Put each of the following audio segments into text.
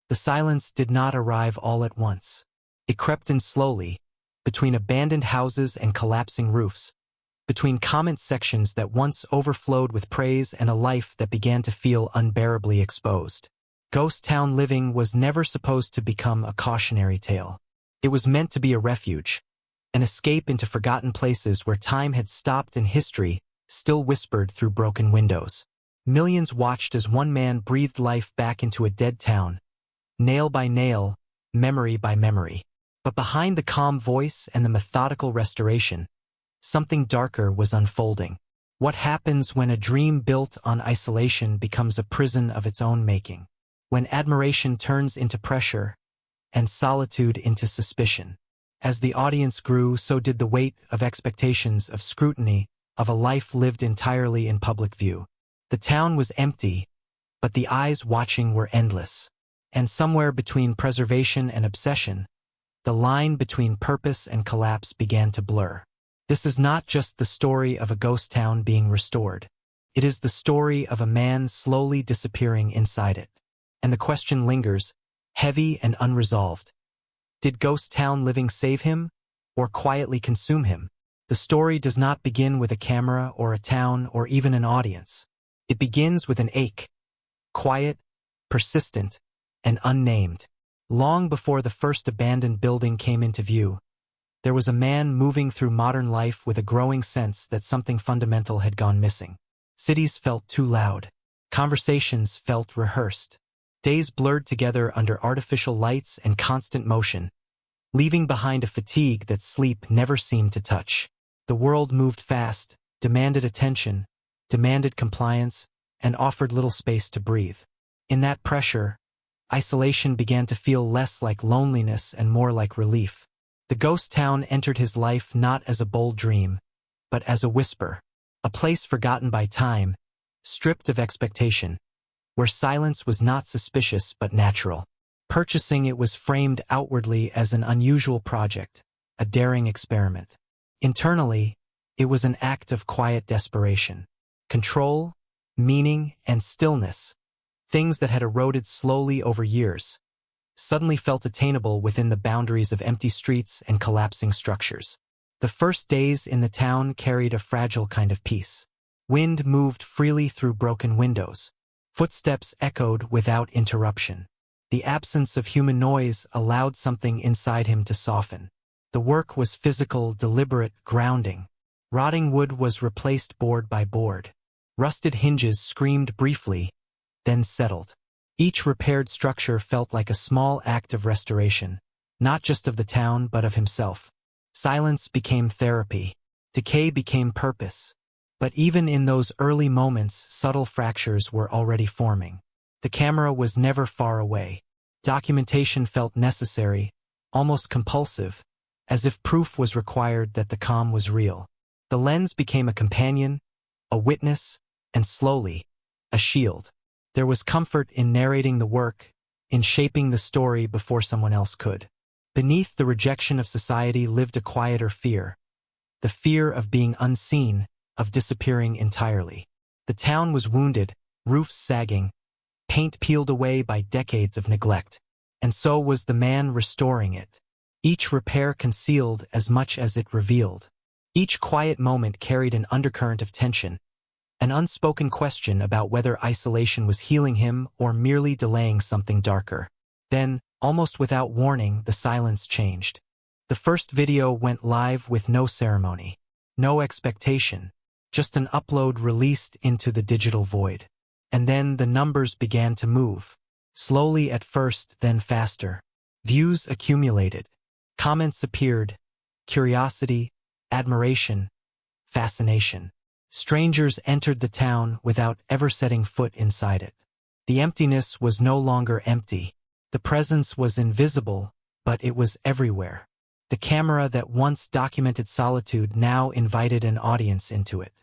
The silence did not arrive all at once. It crept in slowly, between abandoned houses and collapsing roofs, between comment sections that once overflowed with praise and a life that began to feel unbearably exposed. Ghost town living was never supposed to become a cautionary tale. It was meant to be a refuge, an escape into forgotten places where time had stopped and history still whispered through broken windows. Millions watched as one man breathed life back into a dead town, nail by nail, memory by memory. But behind the calm voice and the methodical restoration, something darker was unfolding. What happens when a dream built on isolation becomes a prison of its own making? When admiration turns into pressure and solitude into suspicion? As the audience grew, so did the weight of expectations, of scrutiny, of a life lived entirely in public view. The town was empty, but the eyes watching were endless. And somewhere between preservation and obsession, the line between purpose and collapse began to blur. This is not just the story of a ghost town being restored. It is the story of a man slowly disappearing inside it. And the question lingers, heavy and unresolved. Did ghost town living save him, or quietly consume him? The story does not begin with a camera or a town or even an audience. It begins with an ache, quiet, persistent, and unnamed. Long before the first abandoned building came into view, there was a man moving through modern life with a growing sense that something fundamental had gone missing. Cities felt too loud. Conversations felt rehearsed. Days blurred together under artificial lights and constant motion, leaving behind a fatigue that sleep never seemed to touch. The world moved fast, demanded attention, demanded compliance, and offered little space to breathe. In that pressure, isolation began to feel less like loneliness and more like relief. The ghost town entered his life not as a bold dream, but as a whisper, a place forgotten by time, stripped of expectation, where silence was not suspicious but natural. Purchasing it was framed outwardly as an unusual project, a daring experiment. Internally, it was an act of quiet desperation. Control, meaning, and stillness, things that had eroded slowly over years, suddenly felt attainable within the boundaries of empty streets and collapsing structures. The first days in the town carried a fragile kind of peace. Wind moved freely through broken windows. Footsteps echoed without interruption. The absence of human noise allowed something inside him to soften. The work was physical, deliberate, grounding. Rotting wood was replaced board by board. Rusted hinges screamed briefly, then settled. Each repaired structure felt like a small act of restoration, not just of the town but of himself. Silence became therapy. Decay became purpose. But even in those early moments, subtle fractures were already forming. The camera was never far away. Documentation felt necessary, almost compulsive, as if proof was required that the calm was real. The lens became a companion, a witness, and slowly, a shield. There was comfort in narrating the work, in shaping the story before someone else could. Beneath the rejection of society lived a quieter fear, the fear of being unseen, of disappearing entirely. The town was wounded, roofs sagging, paint peeled away by decades of neglect. And so was the man restoring it. Each repair concealed as much as it revealed. Each quiet moment carried an undercurrent of tension, an unspoken question about whether isolation was healing him or merely delaying something darker. Then, almost without warning, the silence changed. The first video went live with no ceremony, no expectation, just an upload released into the digital void. And then the numbers began to move, slowly at first, then faster. Views accumulated, comments appeared, curiosity, admiration, fascination. Strangers entered the town without ever setting foot inside it. The emptiness was no longer empty. The presence was invisible, but it was everywhere. The camera that once documented solitude now invited an audience into it.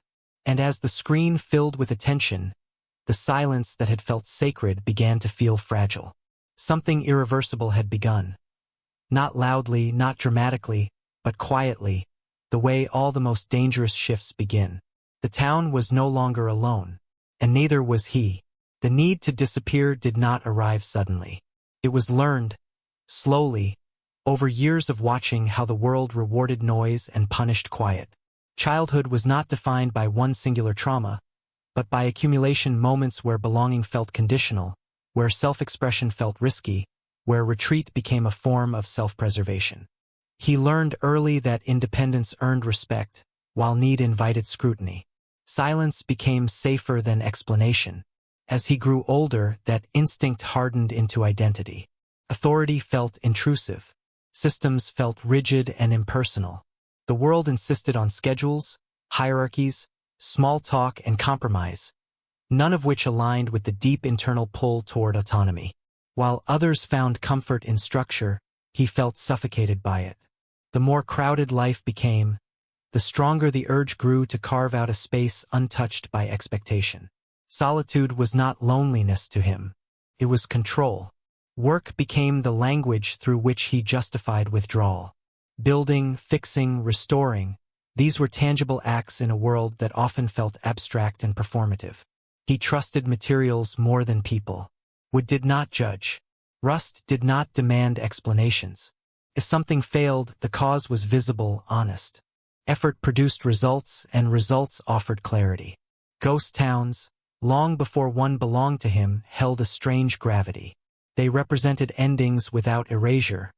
And as the screen filled with attention, the silence that had felt sacred began to feel fragile. Something irreversible had begun. Not loudly, not dramatically, but quietly, the way all the most dangerous shifts begin. The town was no longer alone, and neither was he. The need to disappear did not arrive suddenly. It was learned, slowly, over years of watching how the world rewarded noise and punished quiet. Childhood was not defined by one singular trauma, but by accumulation moments where belonging felt conditional, where self-expression felt risky, where retreat became a form of self-preservation. He learned early that independence earned respect, while need invited scrutiny. Silence became safer than explanation. As he grew older, that instinct hardened into identity. Authority felt intrusive. Systems felt rigid and impersonal. The world insisted on schedules, hierarchies, small talk, and compromise, none of which aligned with the deep internal pull toward autonomy. While others found comfort in structure, he felt suffocated by it. The more crowded life became, the stronger the urge grew to carve out a space untouched by expectation. Solitude was not loneliness to him. It was control. Work became the language through which he justified withdrawal. Building, fixing, restoring, these were tangible acts in a world that often felt abstract and performative. He trusted materials more than people. Wood did not judge. Rust did not demand explanations. If something failed, the cause was visible, honest. Effort produced results, and results offered clarity. Ghost towns, long before one belonged to him, held a strange gravity. They represented endings without erasure,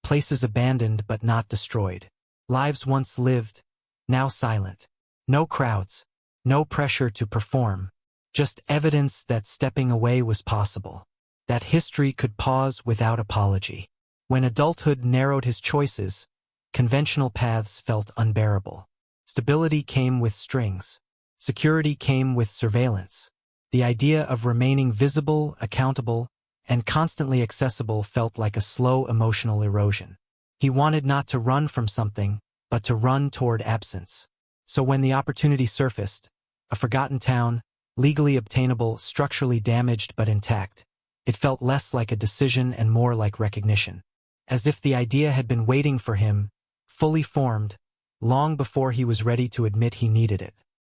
places abandoned but not destroyed. Lives once lived, now silent. No crowds, no pressure to perform, just evidence that stepping away was possible, that history could pause without apology. When adulthood narrowed his choices, conventional paths felt unbearable. Stability came with strings. Security came with surveillance. The idea of remaining visible, accountable, and constantly accessible felt like a slow emotional erosion. He wanted not to run from something, but to run toward absence. So when the opportunity surfaced, a forgotten town, legally obtainable, structurally damaged but intact, it felt less like a decision and more like recognition. As if the idea had been waiting for him, fully formed, long before he was ready to admit he needed it.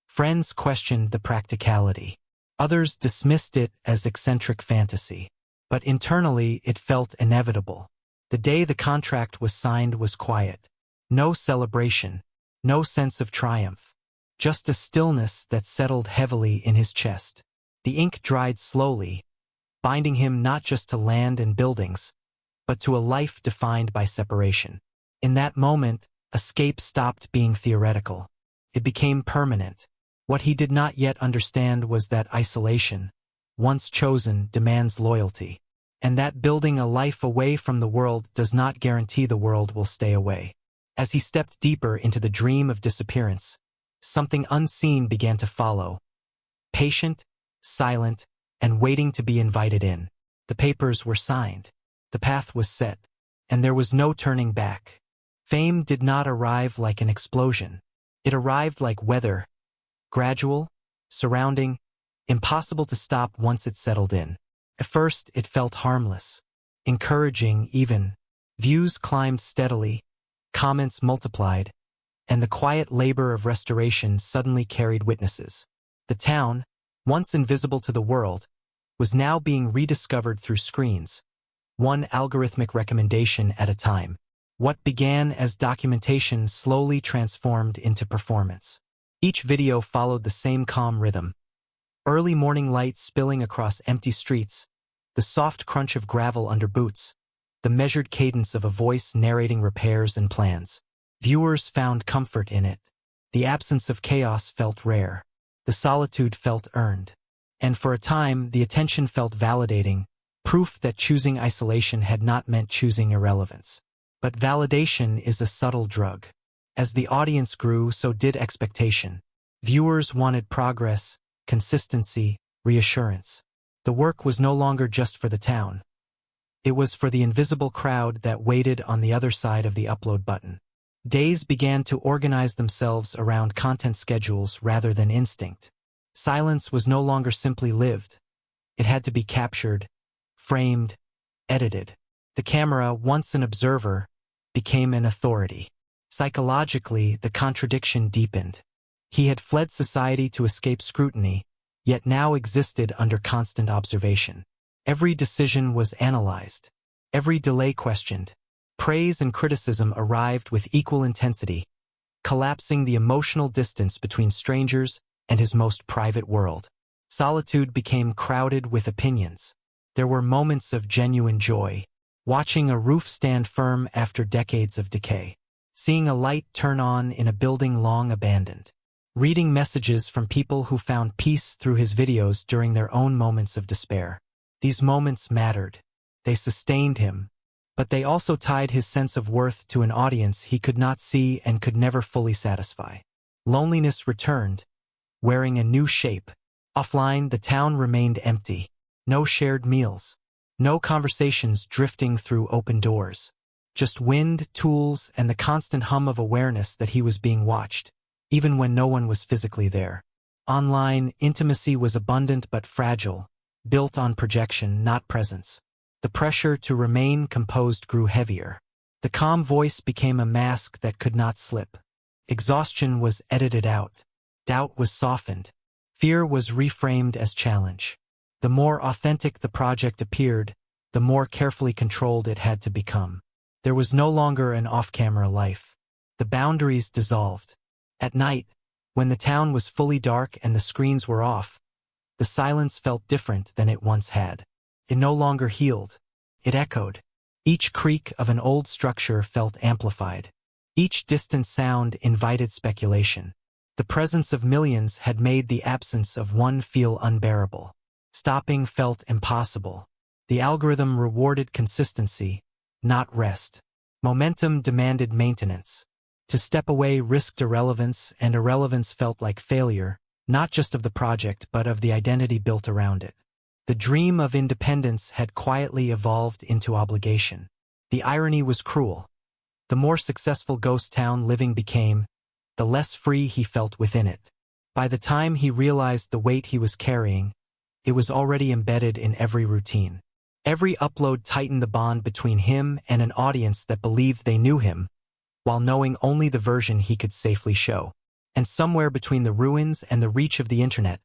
Friends questioned the practicality. Others dismissed it as eccentric fantasy. But internally it felt inevitable. The day the contract was signed was quiet. No celebration, no sense of triumph. Just a stillness that settled heavily in his chest. The ink dried slowly, binding him not just to land and buildings, but to a life defined by separation. In that moment, escape stopped being theoretical. It became permanent. What he did not yet understand was that isolation, once chosen, demands loyalty, and that building a life away from the world does not guarantee the world will stay away. As he stepped deeper into the dream of disappearance, something unseen began to follow. Patient, silent, and waiting to be invited in. The papers were signed. The path was set, and there was no turning back. Fame did not arrive like an explosion. It arrived like weather, gradual, surrounding, impossible to stop once it settled in. At first, it felt harmless, encouraging even. Views climbed steadily, comments multiplied, and the quiet labor of restoration suddenly carried witnesses. The town, once invisible to the world, was now being rediscovered through screens, one algorithmic recommendation at a time. What began as documentation slowly transformed into performance. Each video followed the same calm rhythm. Early morning light spilling across empty streets, the soft crunch of gravel under boots, the measured cadence of a voice narrating repairs and plans. Viewers found comfort in it. The absence of chaos felt rare. The solitude felt earned. And for a time, the attention felt validating, proof that choosing isolation had not meant choosing irrelevance. But validation is a subtle drug. As the audience grew, so did expectation. Viewers wanted progress, consistency, reassurance. The work was no longer just for the town. It was for the invisible crowd that waited on the other side of the upload button. Days began to organize themselves around content schedules rather than instinct. Silence was no longer simply lived. It had to be captured, framed, edited. The camera, once an observer, became an authority. Psychologically, the contradiction deepened. He had fled society to escape scrutiny, yet now existed under constant observation. Every decision was analyzed. Every delay questioned. Praise and criticism arrived with equal intensity, collapsing the emotional distance between strangers and his most private world. Solitude became crowded with opinions. There were moments of genuine joy, watching a roof stand firm after decades of decay, seeing a light turn on in a building long abandoned, reading messages from people who found peace through his videos during their own moments of despair. These moments mattered. They sustained him, but they also tied his sense of worth to an audience he could not see and could never fully satisfy. Loneliness returned, wearing a new shape. Offline, the town remained empty. No shared meals. No conversations drifting through open doors. Just wind, tools, and the constant hum of awareness that he was being watched, even when no one was physically there. Online, intimacy was abundant but fragile, built on projection, not presence. The pressure to remain composed grew heavier. The calm voice became a mask that could not slip. Exhaustion was edited out. Doubt was softened. Fear was reframed as challenge. The more authentic the project appeared, the more carefully controlled it had to become. There was no longer an off-camera life. The boundaries dissolved. At night, when the town was fully dark and the screens were off, the silence felt different than it once had. It no longer healed. It echoed. Each creak of an old structure felt amplified. Each distant sound invited speculation. The presence of millions had made the absence of one feel unbearable. Stopping felt impossible. The algorithm rewarded consistency, not rest. Momentum demanded maintenance. To step away risked irrelevance, and irrelevance felt like failure, not just of the project but of the identity built around it. The dream of independence had quietly evolved into obligation. The irony was cruel. The more successful ghost town living became, the less free he felt within it. By the time he realized the weight he was carrying, it was already embedded in every routine. Every upload tightened the bond between him and an audience that believed they knew him, while knowing only the version he could safely show. And somewhere between the ruins and the reach of the internet,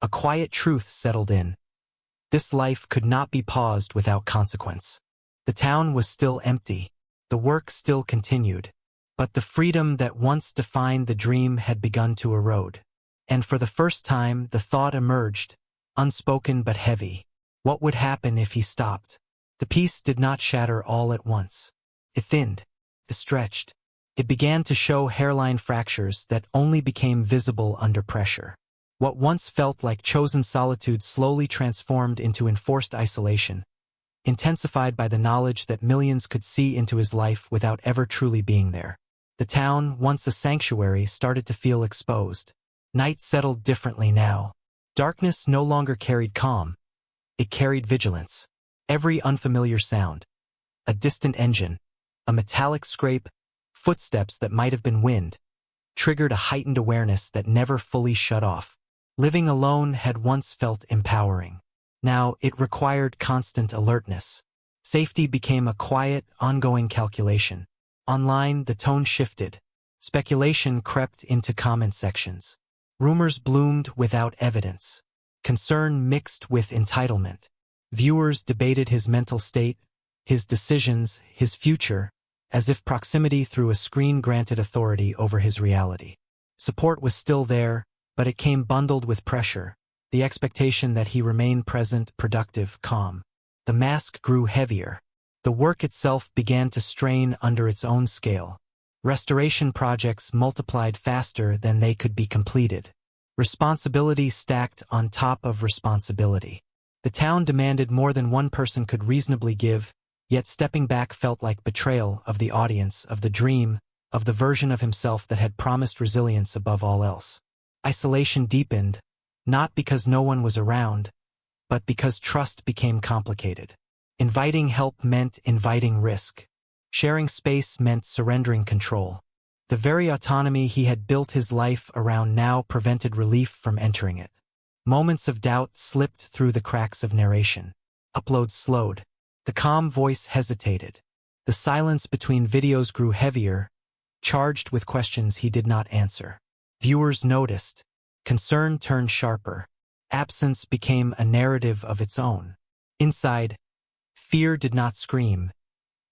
a quiet truth settled in. This life could not be paused without consequence. The town was still empty. The work still continued. But the freedom that once defined the dream had begun to erode. And for the first time, the thought emerged, unspoken but heavy. What would happen if he stopped? The piece did not shatter all at once. It thinned. It stretched. It began to show hairline fractures that only became visible under pressure. What once felt like chosen solitude slowly transformed into enforced isolation, intensified by the knowledge that millions could see into his life without ever truly being there. The town, once a sanctuary, started to feel exposed. Night settled differently now. Darkness no longer carried calm. It carried vigilance. Every unfamiliar sound, a distant engine, a metallic scrape, footsteps that might have been wind, triggered a heightened awareness that never fully shut off. Living alone had once felt empowering. Now it required constant alertness. Safety became a quiet, ongoing calculation. Online, the tone shifted. Speculation crept into comment sections. Rumors bloomed without evidence. Concern mixed with entitlement. Viewers debated his mental state, his decisions, his future, as if proximity through a screen granted authority over his reality. Support was still there, but it came bundled with pressure, the expectation that he remain present, productive, calm. The mask grew heavier. The work itself began to strain under its own scale. Restoration projects multiplied faster than they could be completed. Responsibility stacked on top of responsibility. The town demanded more than one person could reasonably give, yet stepping back felt like betrayal of the audience, of the dream, of the version of himself that had promised resilience above all else. Isolation deepened, not because no one was around, but because trust became complicated. Inviting help meant inviting risk. Sharing space meant surrendering control. The very autonomy he had built his life around now prevented relief from entering it. Moments of doubt slipped through the cracks of narration. Uploads slowed. The calm voice hesitated. The silence between videos grew heavier, charged with questions he did not answer. Viewers noticed. Concern turned sharper. Absence became a narrative of its own. Inside, fear did not scream.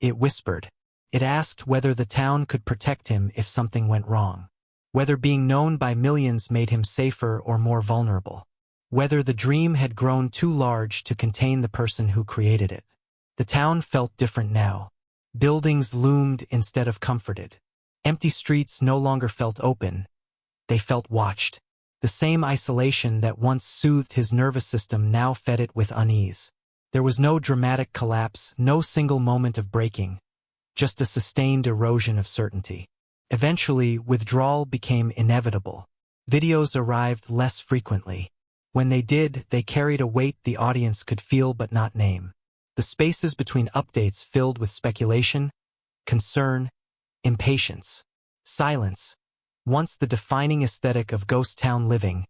It whispered. It asked whether the town could protect him if something went wrong. Whether being known by millions made him safer or more vulnerable. Whether the dream had grown too large to contain the person who created it. The town felt different now. Buildings loomed instead of comforted. Empty streets no longer felt open. They felt watched. The same isolation that once soothed his nervous system now fed it with unease. There was no dramatic collapse, no single moment of breaking, just a sustained erosion of certainty. Eventually, withdrawal became inevitable. Videos arrived less frequently. When they did, they carried a weight the audience could feel but not name. The spaces between updates filled with speculation, concern, impatience. Silence, once the defining aesthetic of ghost town living,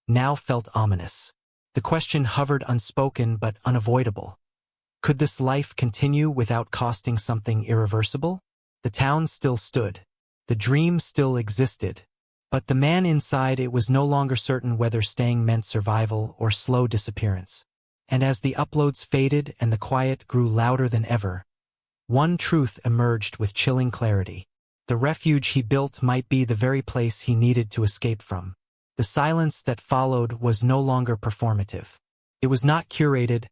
now felt ominous. The question hovered unspoken but unavoidable. Could this life continue without costing something irreversible? The town still stood. The dream still existed. But the man inside it was no longer certain whether staying meant survival or slow disappearance. And as the uploads faded and the quiet grew louder than ever, one truth emerged with chilling clarity. The refuge he built might be the very place he needed to escape from. The silence that followed was no longer performative. It was not curated,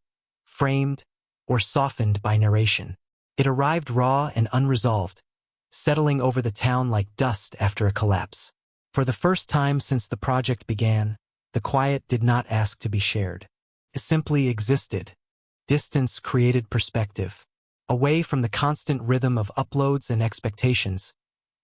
framed, or softened by narration. It arrived raw and unresolved, settling over the town like dust after a collapse. For the first time since the project began, the quiet did not ask to be shared. It simply existed. Distance created perspective. Away from the constant rhythm of uploads and expectations,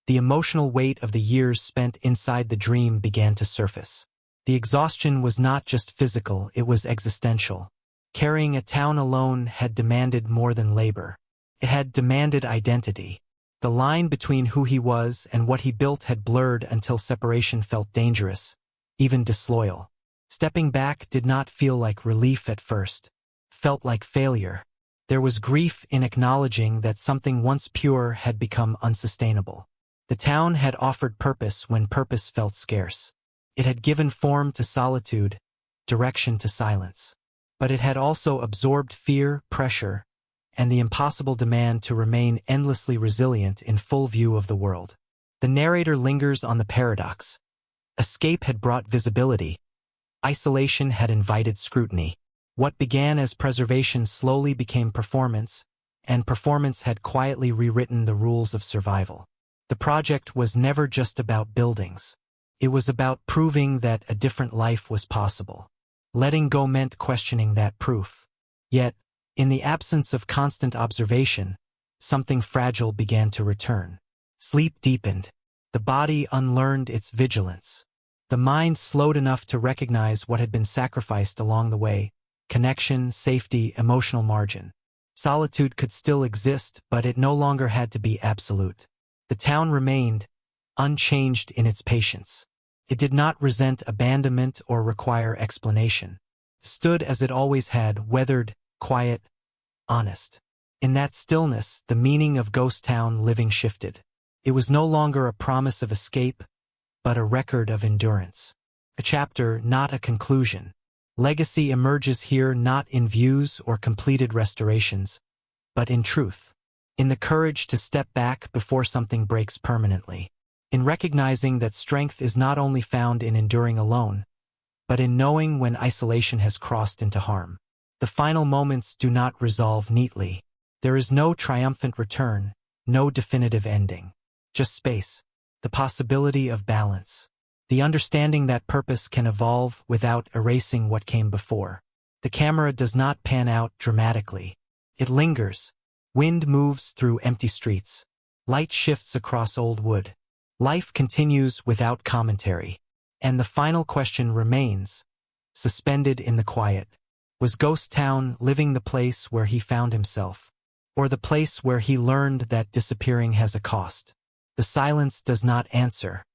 the emotional weight of the years spent inside the dream began to surface. The exhaustion was not just physical, it was existential. Carrying a town alone had demanded more than labor. It had demanded identity. The line between who he was and what he built had blurred until separation felt dangerous, even disloyal. Stepping back did not feel like relief at first. Felt like failure. There was grief in acknowledging that something once pure had become unsustainable. The town had offered purpose when purpose felt scarce. It had given form to solitude, direction to silence. But it had also absorbed fear, pressure, and the impossible demand to remain endlessly resilient in full view of the world. The narrator lingers on the paradox. Escape had brought visibility. Isolation had invited scrutiny. What began as preservation slowly became performance, and performance had quietly rewritten the rules of survival. The project was never just about buildings. It was about proving that a different life was possible. Letting go meant questioning that proof. Yet, in the absence of constant observation, something fragile began to return. Sleep deepened. The body unlearned its vigilance. The mind slowed enough to recognize what had been sacrificed along the way: connection, safety, emotional margin. Solitude could still exist, but it no longer had to be absolute. The town remained, unchanged in its patience. It did not resent abandonment or require explanation. It stood as it always had, weathered, quiet, honest. In that stillness, the meaning of ghost town living shifted. It was no longer a promise of escape, but a record of endurance. A chapter, not a conclusion. Legacy emerges here not in views or completed restorations, but in truth. In the courage to step back before something breaks permanently. In recognizing that strength is not only found in enduring alone, but in knowing when isolation has crossed into harm. The final moments do not resolve neatly. There is no triumphant return, no definitive ending. Just space, the possibility of balance, the understanding that purpose can evolve without erasing what came before. The camera does not pan out dramatically. It lingers. Wind moves through empty streets. Light shifts across old wood. Life continues without commentary. And the final question remains, suspended in the quiet. Was Ghost Town living the place where he found himself? Or the place where he learned that disappearing has a cost? The silence does not answer.